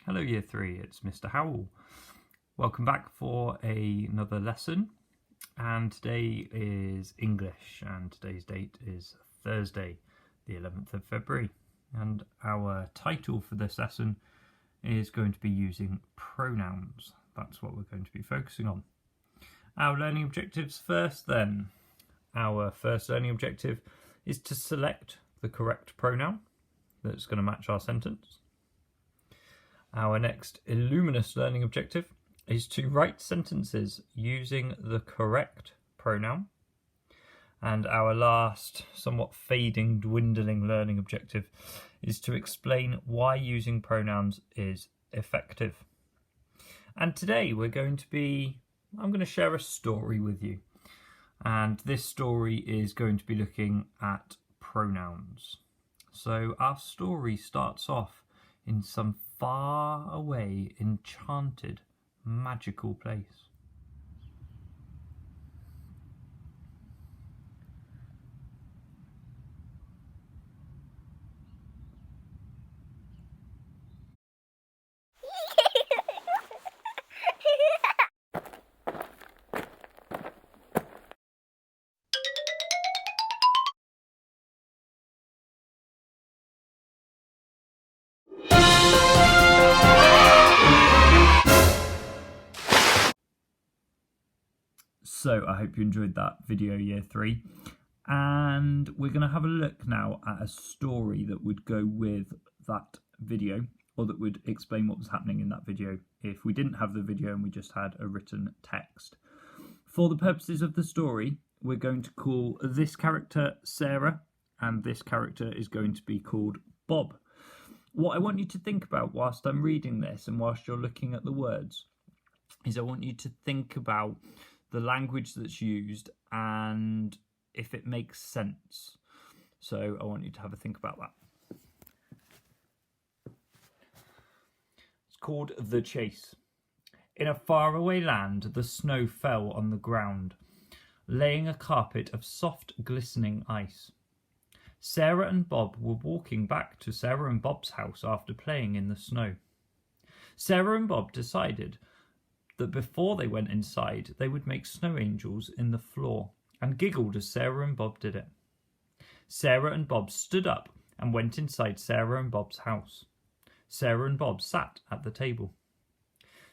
Hello Year 3, it's Mr. Howell. Welcome back for another lesson, and today is English, and today's date is Thursday, the 11th of February, and our title for this lesson is going to be using pronouns. That's what we're going to be focusing on. Our learning objectives first then. Our first learning objective is to select the correct pronoun that's going to match our sentence. Our next Illuminous learning objective is to write sentences using the correct pronoun. And our last, somewhat fading, dwindling learning objective is to explain why using pronouns is effective. And today I'm going to share a story with you. And this story is going to be looking at pronouns. So our story starts off in some far away, enchanted, magical place. So I hope you enjoyed that video, Year 3. And we're going to have a look now at a story that would go with that video, or that would explain what was happening in that video if we didn't have the video and we just had a written text. For the purposes of the story, we're going to call this character Sarah, and this character is going to be called Bob. What I want you to think about whilst I'm reading this and whilst you're looking at the words is I want you to think about the language that's used and if it makes sense. So I want you to have a think about that. It's called The Chase. In a faraway land, the snow fell on the ground, laying a carpet of soft, glistening ice. Sarah and Bob were walking back to Sarah and Bob's house after playing in the snow. Sarah and Bob decided that before they went inside, they would make snow angels in the floor, and giggled as Sarah and Bob did it. Sarah and Bob stood up and went inside Sarah and Bob's house. Sarah and Bob sat at the table.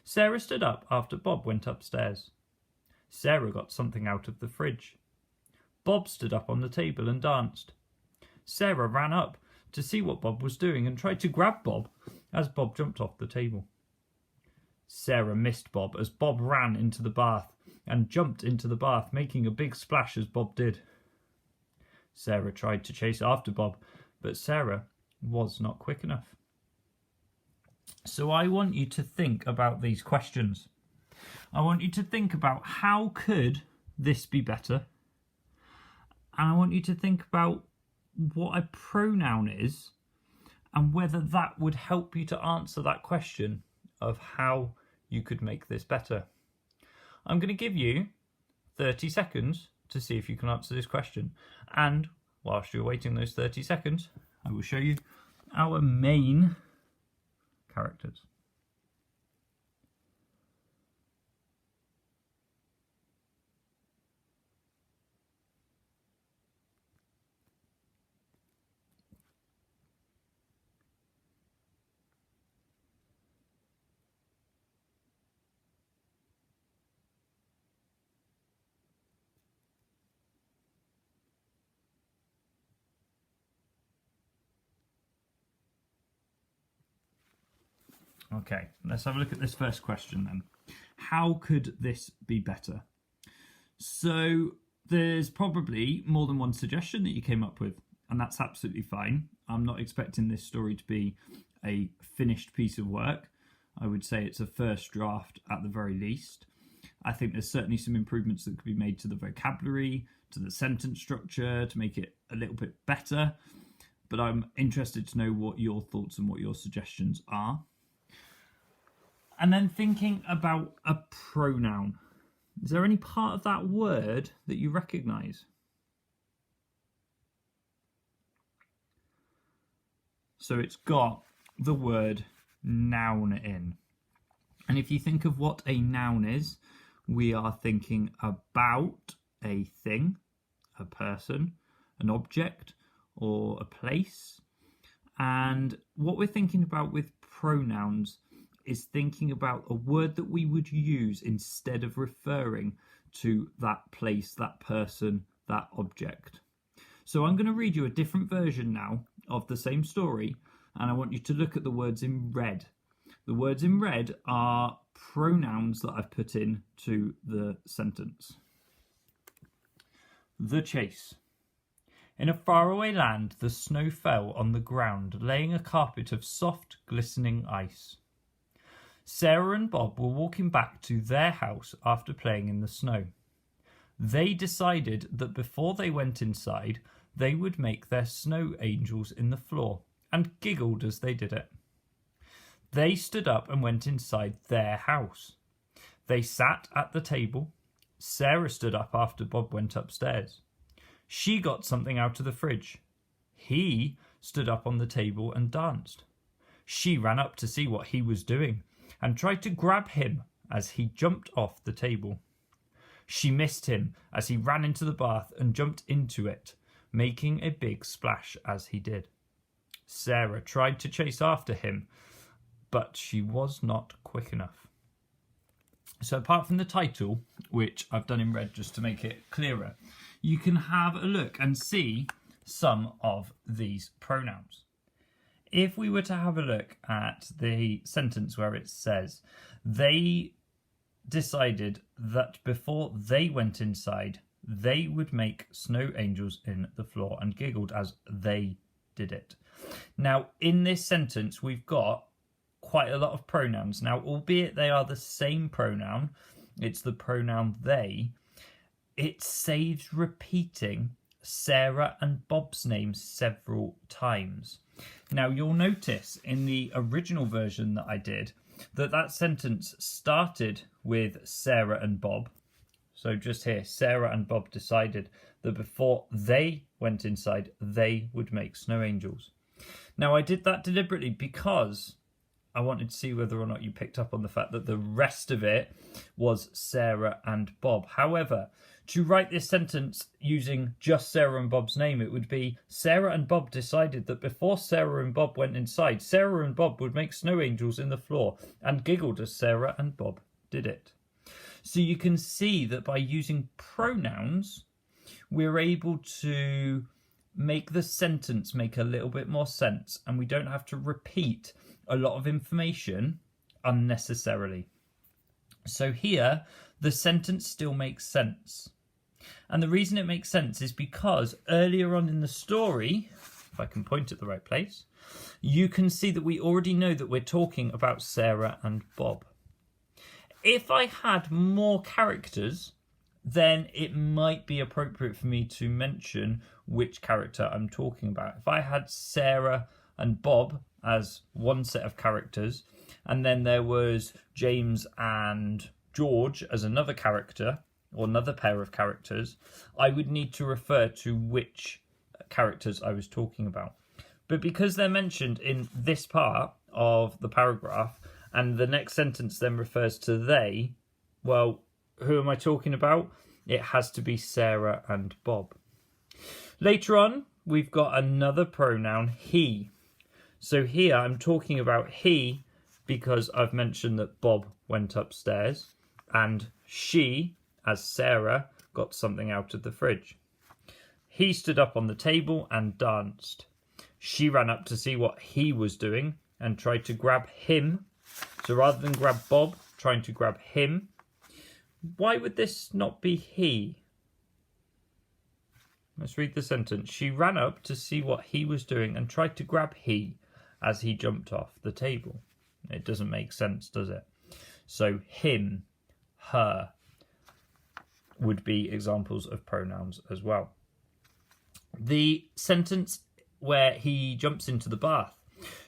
Sarah stood up after Bob went upstairs. Sarah got something out of the fridge. Bob stood up on the table and danced. Sarah ran up to see what Bob was doing and tried to grab Bob as Bob jumped off the table. Sarah missed Bob as Bob ran into the bath and jumped into the bath, making a big splash as Bob did. Sarah tried to chase after Bob, but Sarah was not quick enough. So I want you to think about these questions. I want you to think about how could this be better? And I want you to think about what a pronoun is and whether that would help you to answer that question of how you could make this better. I'm going to give you 30 seconds to see if you can answer this question. And whilst you're waiting those 30 seconds, I will show you our main characters. Okay, let's have a look at this first question then. How could this be better? So there's probably more than one suggestion that you came up with, and that's absolutely fine. I'm not expecting this story to be a finished piece of work. I would say it's a first draft at the very least. I think there's certainly some improvements that could be made to the vocabulary, to the sentence structure, to make it a little bit better. But I'm interested to know what your thoughts and what your suggestions are. And then thinking about a pronoun. Is there any part of that word that you recognise? So it's got the word noun in. And if you think of what a noun is, we are thinking about a thing, a person, an object, or a place. And what we're thinking about with pronouns is thinking about a word that we would use instead of referring to that place, that person, that object. So I'm going to read you a different version now of the same story, and I want you to look at the words in red. The words in red are pronouns that I've put in to the sentence. The chase. In a faraway land, the snow fell on the ground, laying a carpet of soft, glistening ice. Sarah and Bob were walking back to their house after playing in the snow. They decided that before they went inside, they would make their snow angels in the floor, and giggled as they did it. They stood up and went inside their house. They sat at the table. Sarah stood up after Bob went upstairs. She got something out of the fridge. He stood up on the table and danced. She ran up to see what he was doing and tried to grab him as he jumped off the table. She missed him as he ran into the bath and jumped into it, making a big splash as he did. Sarah tried to chase after him, but she was not quick enough. So apart from the title, which I've done in red just to make it clearer, you can have a look and see some of these pronouns. If we were to have a look at the sentence where it says, they decided that before they went inside, they would make snow angels in the floor and giggled as they did it. Now, in this sentence, we've got quite a lot of pronouns. Now, albeit they are the same pronoun, it's the pronoun they, it saves repeating Sarah and Bob's names several times. Now, you'll notice in the original version that I did that sentence started with Sarah and Bob. So just here, Sarah and Bob decided that before they went inside, they would make snow angels. Now, I did that deliberately because I wanted to see whether or not you picked up on the fact that the rest of it was Sarah and Bob. However, to write this sentence using just Sarah and Bob's name, it would be Sarah and Bob decided that before Sarah and Bob went inside, Sarah and Bob would make snow angels in the floor and giggled as Sarah and Bob did it. So you can see that by using pronouns, we're able to make the sentence make a little bit more sense, and we don't have to repeat a lot of information unnecessarily. So here, the sentence still makes sense. And the reason it makes sense is because earlier on in the story, if I can point at the right place, you can see that we already know that we're talking about Sarah and Bob. If I had more characters, then it might be appropriate for me to mention which character I'm talking about. If I had Sarah and Bob as one set of characters, and then there was James and George as another character, or another pair of characters, I would need to refer to which characters I was talking about. But because they're mentioned in this part of the paragraph, and the next sentence then refers to they, well, who am I talking about? It has to be Sarah and Bob. Later on, we've got another pronoun, he. So here I'm talking about he because I've mentioned that Bob went upstairs, and she, as Sarah, got something out of the fridge. He stood up on the table and danced. She ran up to see what he was doing and tried to grab him. So rather than grab Bob, trying to grab him. Why would this not be he? Let's read the sentence. She ran up to see what he was doing and tried to grab he as he jumped off the table. It doesn't make sense, does it? So him, her would be examples of pronouns as well. The sentence where he jumps into the bath.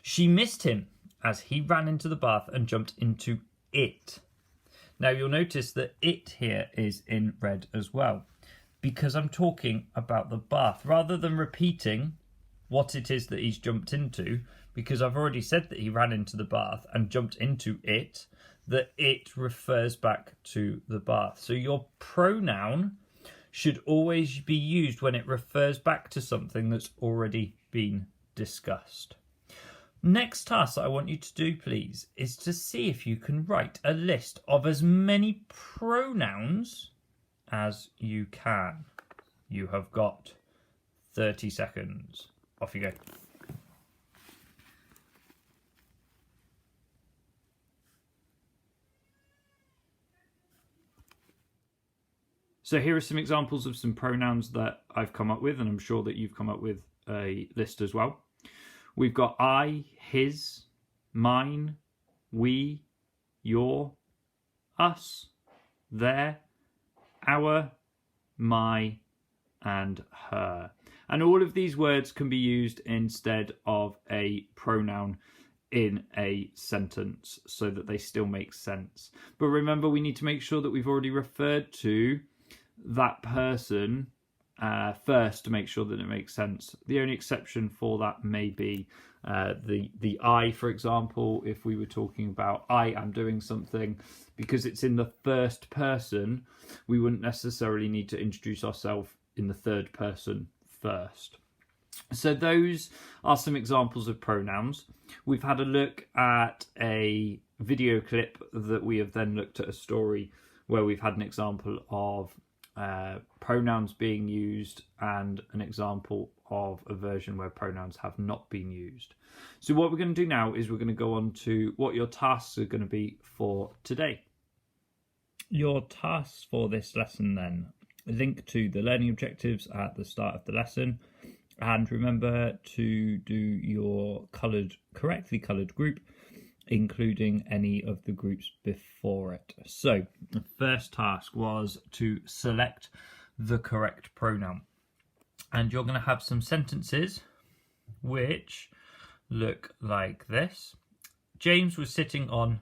She missed him as he ran into the bath and jumped into it. Now you'll notice that it here is in red as well, because I'm talking about the bath. Rather than repeating what it is that he's jumped into, because I've already said that he ran into the bath and jumped into it, that it refers back to the bath. So your pronoun should always be used when it refers back to something that's already been discussed. Next task that I want you to do, please, is to see if you can write a list of as many pronouns as you can. You have got 30 seconds. Off you go. So here are some examples of some pronouns that I've come up with, and I'm sure that you've come up with a list as well. We've got I, his, mine, we, your, us, their, our, my, and her. And all of these words can be used instead of a pronoun in a sentence so that they still make sense. But remember, we need to make sure that we've already referred to that person first to make sure that it makes sense. The only exception for that may be the I, for example. If we were talking about I am doing something, because it's in the first person, we wouldn't necessarily need to introduce ourselves in the third person first. So those are some examples of pronouns. We've had a look at a video clip that we have then looked at a story where we've had an example of pronouns being used and an example of a version where pronouns have not been used. So what we're going to do now is we're going to go on to what your tasks are going to be for today. Your tasks for this lesson then link to the learning objectives at the start of the lesson, and remember to do your correctly coloured group, including any of the groups before it. So the first task was to select the correct pronoun, and you're going to have some sentences which look like this. James was sitting on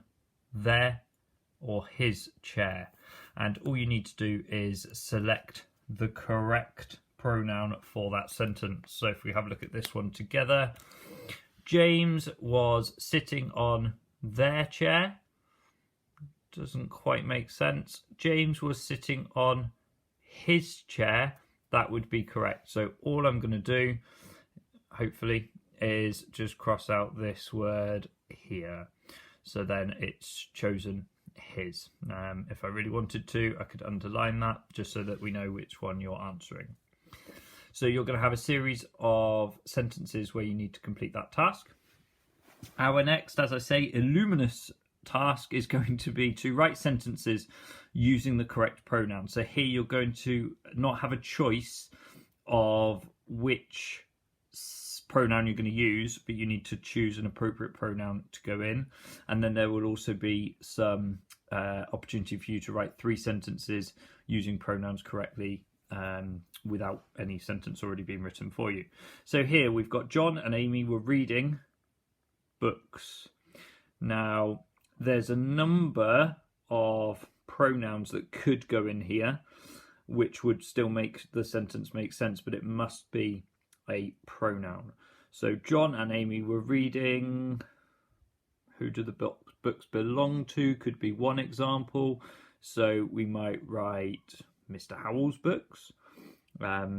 their or his chair, and all you need to do is select the correct pronoun for that sentence. So if we have a look at this one together, James was sitting on their chair. Doesn't quite make sense. James was sitting on his chair. That would be correct. So all I'm going to do, hopefully, is just cross out this word here. So then it's chosen his. If I really wanted to, I could underline that just so that we know which one you're answering. So you're going to have a series of sentences where you need to complete that task. Our next, as I say, illuminous task is going to be to write sentences using the correct pronoun. So here you're going to not have a choice of which pronoun you're going to use, but you need to choose an appropriate pronoun to go in. And then there will also be some opportunity for you to write 3 sentences using pronouns correctly without any sentence already being written for you. So here we've got John and Amy were reading books. Now there's a number of pronouns that could go in here which would still make the sentence make sense, but it must be a pronoun. So John and Amy were reading. Who do the books belong to could be one example. So we might write Mr. Howell's books. But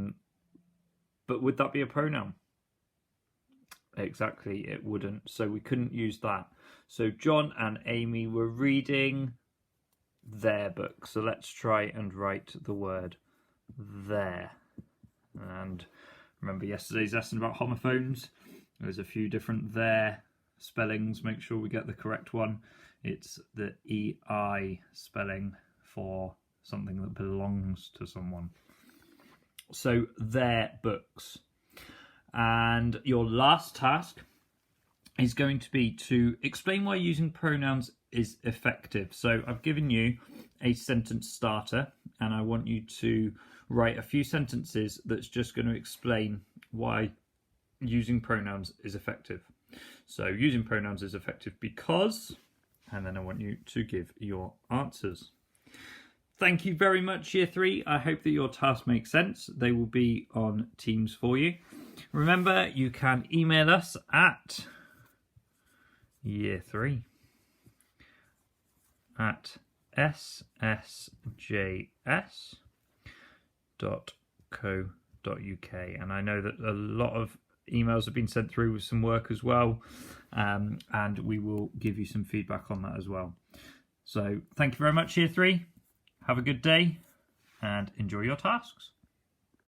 would that be a pronoun? Exactly, it wouldn't. So we couldn't use that. So John and Amy were reading their book. So let's try and write the word there. And remember yesterday's lesson about homophones? There's a few different there spellings. Make sure we get the correct one. It's the EI spelling for something that belongs to someone. So their books. And your last task is going to be to explain why using pronouns is effective. So I've given you a sentence starter, and I want you to write a few sentences that's just going to explain why using pronouns is effective. So using pronouns is effective because, and then I want you to give your answers. Thank you very much, Year 3. I hope that your tasks make sense. They will be on Teams for you. Remember, you can email us at Year 3 at ssjs.co.uk. And I know that a lot of emails have been sent through with some work as well, and we will give you some feedback on that as well. So thank you very much, Year 3. Have a good day and enjoy your tasks.